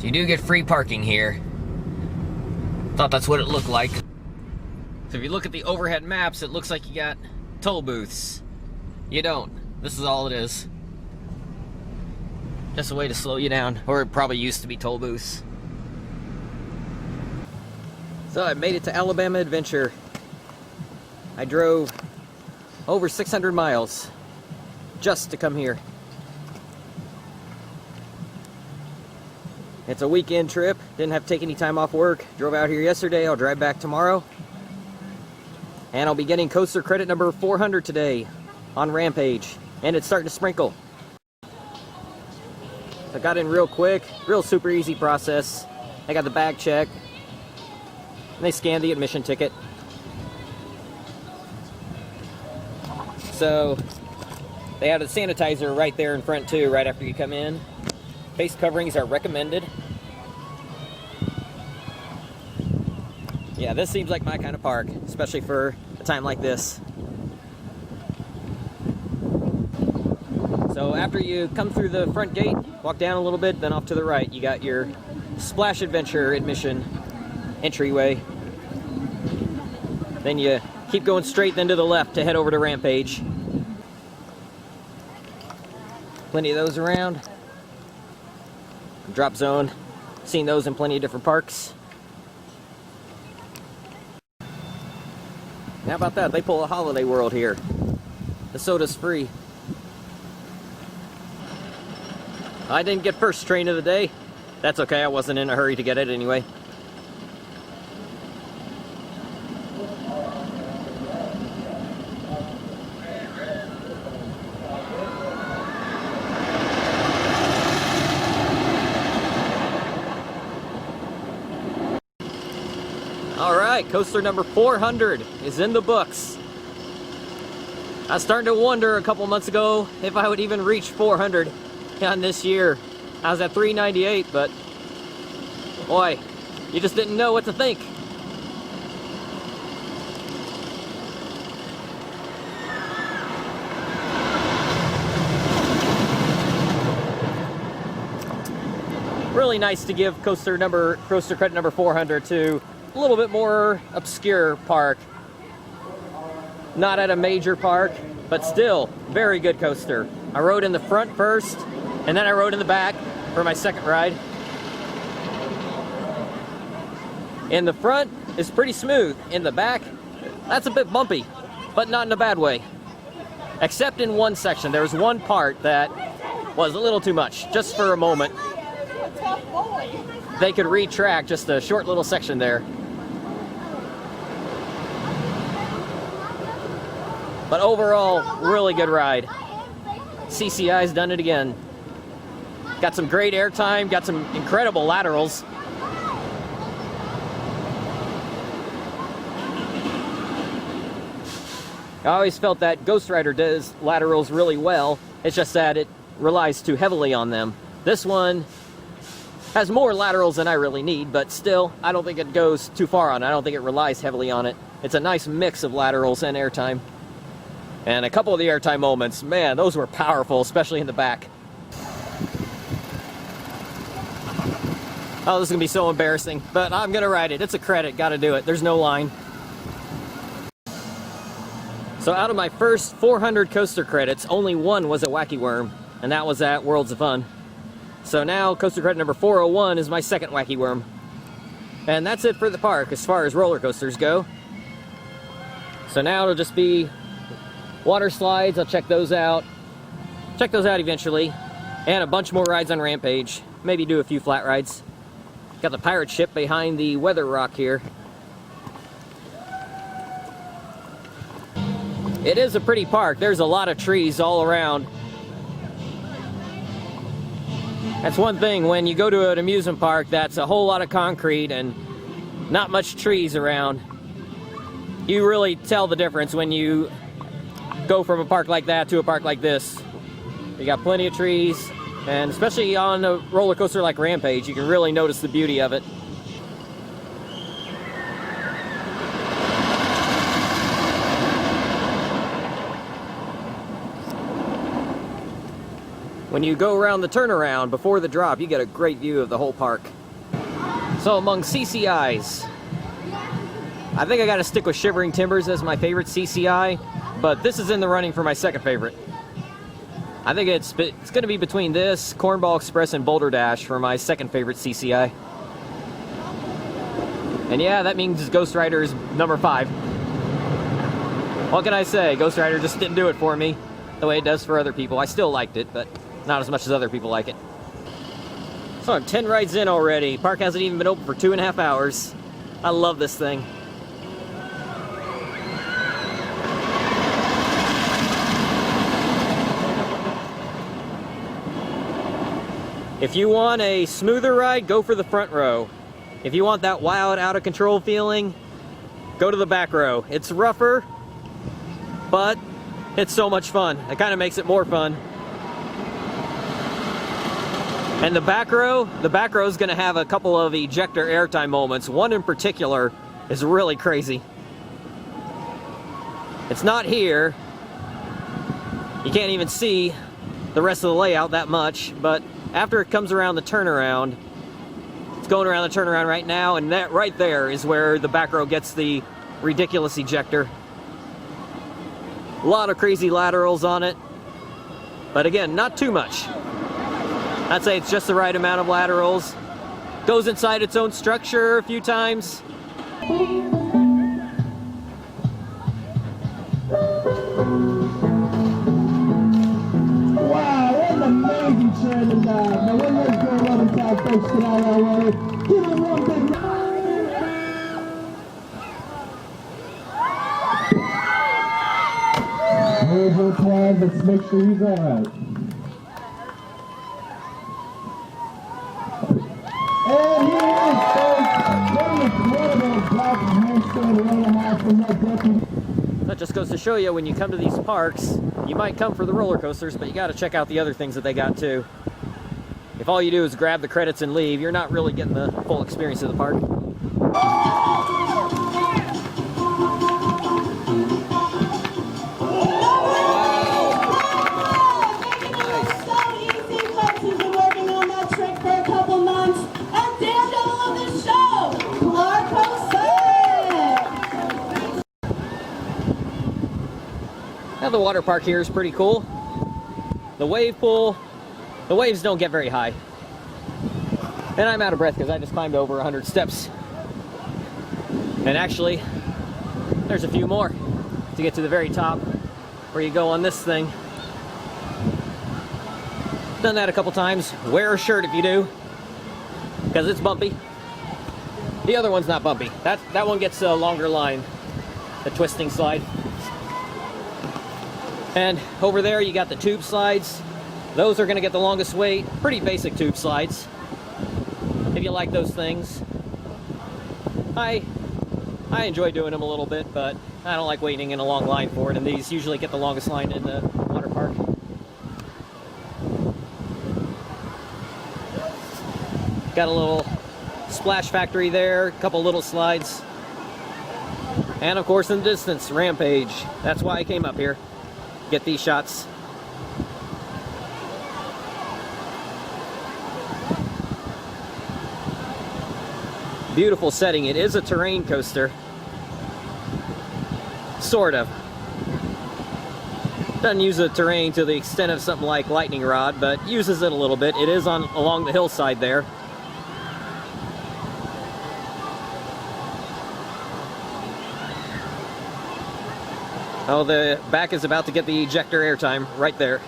You do get free parking here. Thought that's what it looked like. So if you look at the overhead maps, it looks like you got toll booths. You don't. This is all it is. Just a way to slow you down. Or it probably used to be toll booths. So I made it to Alabama Adventure. I drove over 600 miles just to come here. It's a weekend trip. Didn't have to take any time off work. Drove out here yesterday. I'll drive back tomorrow. And I'll be getting coaster credit number 400 today on Rampage. And it's starting to sprinkle. I got in real quick. Real super easy process. I got the bag check. And they scanned the admission ticket. So they have a sanitizer right there in front too, right after you come in. Face coverings are recommended. Yeah, this seems like my kind of park, especially for a time like this. So after you come through the front gate, walk down a little bit, then off to the right, you got your Splash Adventure admission entryway. Then you keep going straight then to the left to head over to Rampage. Plenty of those around. Drop zone. Seen those in plenty of different parks. How about that? They pull a Holiday World here. The soda's free. I didn't get first train of the day. That's okay, I wasn't in a hurry to get it anyway. Alright, coaster number 400 is in the books. I was starting to wonder a couple months ago if I would even reach 400 on this year. I was at 398, but boy, you just didn't know what to think. Really nice to give coaster credit number 400 to a little bit more obscure park. Not at a major park, but still very good coaster. I rode in the front first, and then I rode in the back for my second ride. In the front is pretty smooth. In the back, that's a bit bumpy, but not in a bad way. Except in one section. There was one part that was a little too much, just for a moment. They could retrack just a short little section there. But overall, really good ride. CCI's done it again. Got some great airtime, got some incredible laterals. I always felt that Ghost Rider does laterals really well. It's just that it relies too heavily on them. This one has more laterals than I really need, but still, I don't think it goes too far on it. I don't think it relies heavily on it. It's a nice mix of laterals and airtime. And a couple of the airtime moments, man, those were powerful, especially in the back. Oh, this is going to be so embarrassing, but I'm going to ride it. It's a credit, got to do it. There's no line. So out of my first 400 coaster credits, only one was a Wacky Worm, and that was at Worlds of Fun. So now coaster credit number 401 is my second Wacky Worm. And that's it for the park as far as roller coasters go. So now it'll just be water slides. I'll check those out. Check those out eventually. And a bunch more rides on Rampage. Maybe do a few flat rides. Got the pirate ship behind the weather rock here. It is a pretty park. There's a lot of trees all around. That's one thing when you go to an amusement park that's a whole lot of concrete and not much trees around. You really tell the difference when you go from a park like that to a park like this. You got plenty of trees, and especially on a roller coaster like Rampage, you can really notice the beauty of it. When you go around the turnaround before the drop, you get a great view of the whole park. So among CCIs, I think I gotta stick with Shivering Timbers as my favorite CCI, but this is in the running for my second favorite. I think it's gonna be between this, Cornball Express, and Boulder Dash for my second favorite CCI. And yeah, that means Ghost Rider is number 5. What can I say? Ghost Rider just didn't do it for me the way it does for other people. I still liked it, but not as much as other people like it. So I'm 10 rides in already. Park hasn't even been open for 2.5 hours. I love this thing. If you want a smoother ride, go for the front row. If you want that wild, out of control feeling, go to the back row. It's rougher, but it's so much fun. It kind of makes it more fun. And the back row is going to have a couple of ejector airtime moments. One in particular is really crazy. It's not here. You can't even see the rest of the layout that much, but after it comes around the turnaround, it's going around the turnaround right now, and that right there is where the back row gets the ridiculous ejector. A lot of crazy laterals on it, but again, not too much. I'd say it's just the right amount of laterals. Goes inside its own structure a few times. Wow, what an amazing train tonight. Now we're going to go around and tell folks tonight already. Give them one big Here's your plan, let's make sure he's alright. And here it is, folks. What an incredible black handstand run and a half from that deputy. That just goes to show you, when you come to these parks, you might come for the roller coasters, but you got to check out the other things that they got too. If all you do is grab the credits and leave, you're not really getting the full experience of the park. Now the water park here is pretty cool. The wave pool, the waves don't get very high. And I'm out of breath because I just climbed over 100 steps. And actually, there's a few more to get to the very top where you go on this thing. Done that a couple times. Wear a shirt if you do, because it's bumpy. The other one's not bumpy. That one gets a longer line, the twisting slide. And over there you got the tube slides. Those are going to get the longest wait. Pretty basic tube slides, if you like those things. I enjoy doing them a little bit, but I don't like waiting in a long line for it, and these usually get the longest line in the water park. Got a little splash factory there, a couple little slides. And of course in the distance, Rampage. That's why I came up here. Get these shots. Beautiful setting. It is a terrain coaster. Sort of. Doesn't use the terrain to the extent of something like Lightning Rod, but uses it a little bit. It is along the hillside there. Oh, the back is about to get the ejector airtime right there.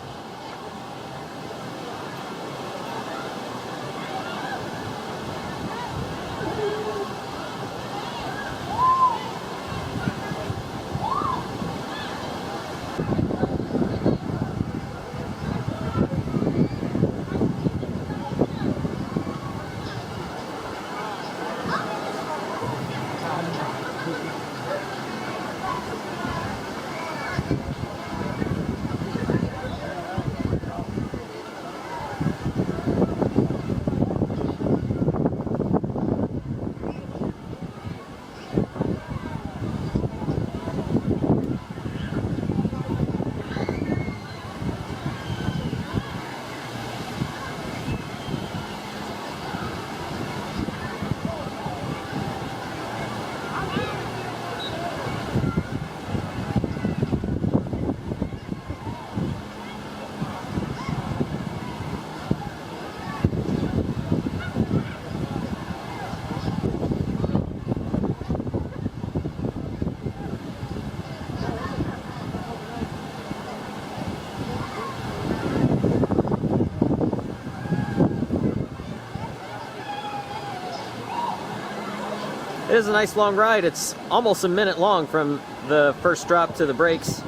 It is a nice long ride. It's almost a minute long from the first drop to the brakes.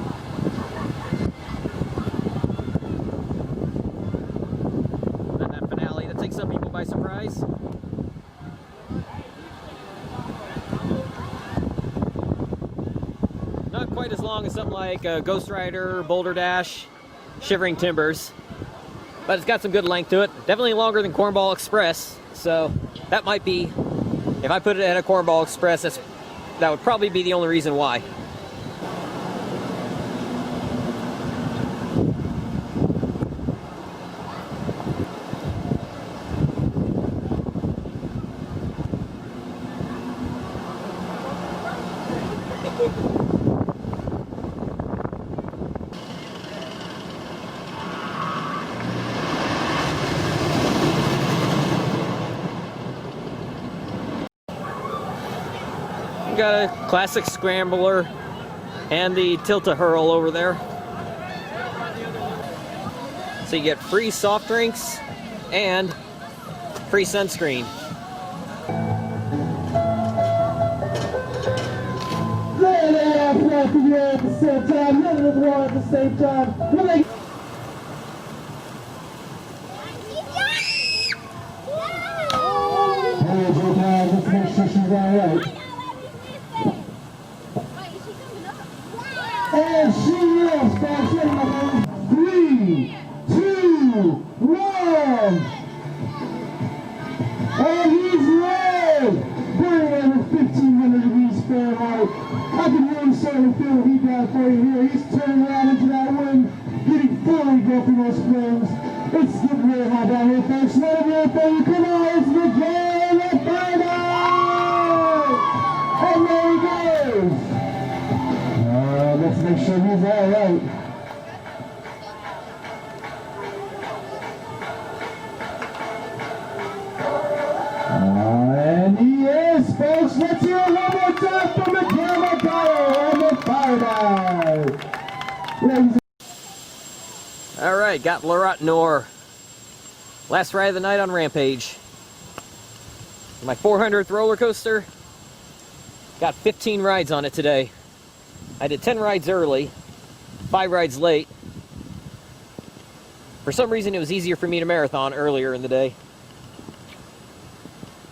And that finale that takes some people by surprise. Not quite as long as something like Ghost Rider, Boulder Dash, Shivering Timbers, but it's got some good length to it. Definitely longer than Cornball Express, so that might be, if I put it at a Cornball Express, that would probably be the only reason why. Got a classic scrambler and the tilt-a-hurl over there. So you get free soft drinks and free sunscreen. At the same time, none of them at the same time. Just make sure she's all right. And she is back in 3, 2, 1. And he's red. Birmingham with 1,500 degrees Fahrenheit. I can really start to feel the heat down for you here. He's turning around into that wind, getting fully engulfed in those flames. It's getting really hot down here, folks. Let it go, baby. Come on, it's the game of final. And there he goes. Let's make sure he's all right. And he is, folks. Let's hear it one more time from the camera guy on the fire dive. All right, got Larat Nor. Last ride of the night on Rampage. My 400th roller coaster. Got 15 rides on it today. I did 10 rides early, 5 rides late. For some reason, it was easier for me to marathon earlier in the day.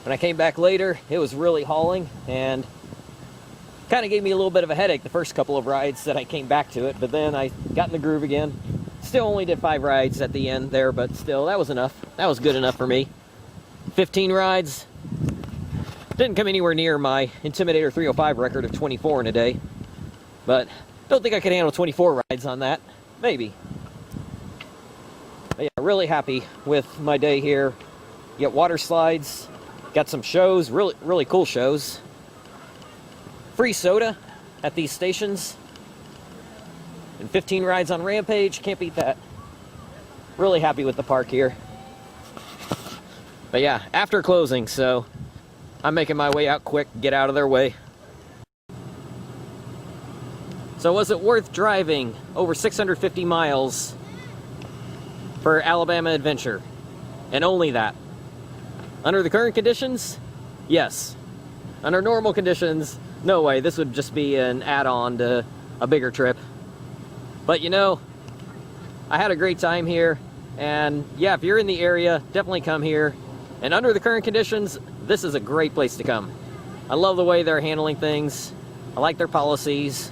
When I came back later, it was really hauling and kind of gave me a little bit of a headache the first couple of rides that I came back to it, but then I got in the groove again. Still only did 5 rides at the end there, but still, that was enough. That was good enough for me. 15 rides. Didn't come anywhere near my Intimidator 305 record of 24 in a day. But don't think I could handle 24 rides on that. Maybe. But yeah, really happy with my day here. You got water slides, got some shows, really cool shows. Free soda at these stations. And 15 rides on Rampage, can't beat that. Really happy with the park here. But yeah, after closing, so I'm making my way out quick, get out of their way. So was it worth driving over 650 miles for Alabama Adventure? And only that. Under the current conditions, yes. Under normal conditions, no way. This would just be an add-on to a bigger trip. But you know, I had a great time here. And yeah, if you're in the area, definitely come here. And under the current conditions, this is a great place to come. I love the way they're handling things. I like their policies.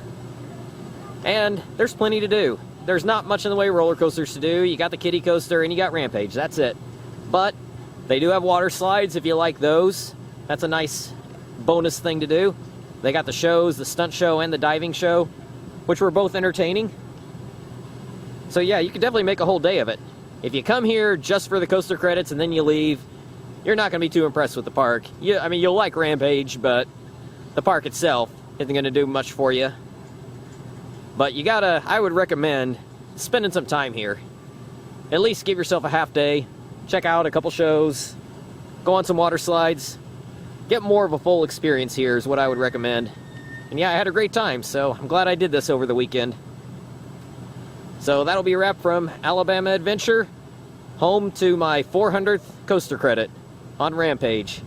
And there's plenty to do. There's not much in the way of roller coasters to do. You got the kiddie coaster and you got Rampage. That's it. But they do have water slides if you like those. That's a nice bonus thing to do. They got the shows, the stunt show and the diving show, which were both entertaining. So yeah, you could definitely make a whole day of it. If you come here just for the coaster credits and then you leave, you're not going to be too impressed with the park. I mean, you'll like Rampage, but the park itself isn't going to do much for you. But I would recommend spending some time here. At least give yourself a half day, check out a couple shows, go on some water slides, get more of a full experience here is what I would recommend. And yeah, I had a great time, so I'm glad I did this over the weekend. So that'll be a wrap from Alabama Adventure, home to my 400th coaster credit on Rampage.